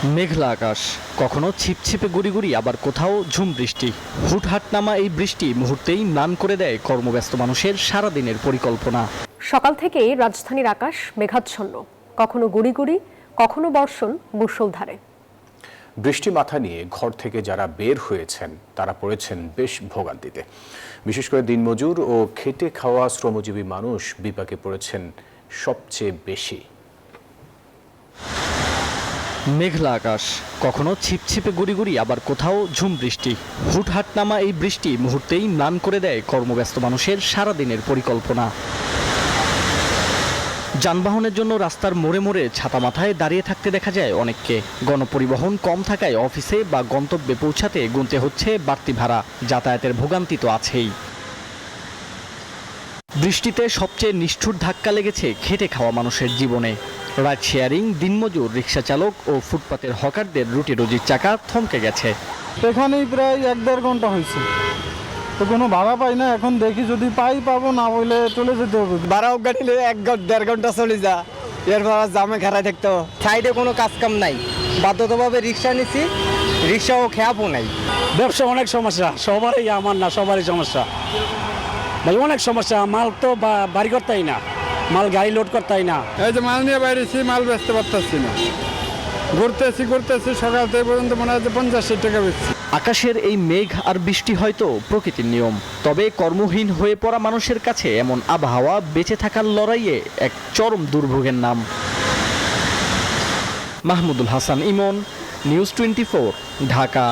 মেঘলা আকাশ, কখনো ছিপছিপে গুড়ি গুড়ি, আবার কোথাও ঝুম বৃষ্টি। হুটহাট নামা এই বৃষ্টি মুহূর্তেই ম্লান করে দেয় কর্মব্যস্ত মানুষের সারাদিনের পরিকল্পনা। সকাল থেকেই রাজধানীর আকাশ মেঘাচ্ছন্ন, কখনো গুড়ি গুড়ি, কখনো বর্ষণ মুষলধারে। বৃষ্টি মাথা নিয়ে ঘর থেকে যারা বের হয়েছেন তারা পড়েছেন বেশ ভোগান্তিতে। বিশেষ করে দিনমজুর ও খেটে খাওয়া শ্রমজীবী মানুষ বিপাকে পড়েছেন সবচেয়ে বেশি। মেঘলা আকাশ, কখনো ছিপছিপে গুড়ি গুড়ি, আবার কোথাও ঝুম বৃষ্টি। হুটহাট নামা এই বৃষ্টি মুহূর্তেই ম্লান করে দেয় কর্মব্যস্ত মানুষের সারাদিনের পরিকল্পনা। যানবাহনের জন্য রাস্তার মোড়ে মোড়ে ছাতা মাথায় দাঁড়িয়ে থাকতে দেখা যায় অনেককে। গণপরিবহন কম থাকায় অফিসে বা গন্তব্যে পৌঁছাতে গুনতে হচ্ছে বাড়তি ভাড়া। যাতায়াতের ভোগান্তি তো আছেই। বৃষ্টিতে সবচেয়ে নিষ্ঠুর ধাক্কা লেগেছে খেটে খাওয়া মানুষের জীবনে। রাইড শেয়ারিং, দিনমজুর, রিক্সা চালক ও ফুটপাতের হকারদের রুটি রুজির চাকা থমকে গেছে। এখানেই প্রায় 1-1.5 ঘন্টা হয়েছে, তো কোনো ভাড়া পাই না। এখন দেখি যদি পাবো, না হইলে চলে যেতে হবে। ভাড়া গাড়িলে 1-1.5 ঘন্টা চলে যা, এরপর জামে খাড়া থাকতো। সাইডে কোনো কাজ কাম নাই, বাধ্যতাভাবে রিক্সা নিছি, রিক্সাও খেয়াপও নাই। ব্যবসা অনেক সমস্যা, সবারই, আমার না সবারই সমস্যা ভাই, অনেক সমস্যা। মাল তো বাড়ি করতেই না, মাল গাড়ি লোড করতেই না। এই যে মাল নিয়ে বাইরেছি, মাল বেচতে পারতেছি না। ঘুরতেছি সকাল থেকে পর্যন্ত মনে হয় 50-60 টাকা বেচছি। আকাশের এই মেঘ আর বৃষ্টি হয়তো প্রকৃতির নিয়ম, তবে কর্মহীন হয়ে পড়া মানুষের কাছে এমন আবহাওয়া বেঁচে থাকার লড়াইয়ে এক চরম দুর্ভোগের নাম। মাহমুদুল হাসান ইমন, নিউজ 24, ঢাকা।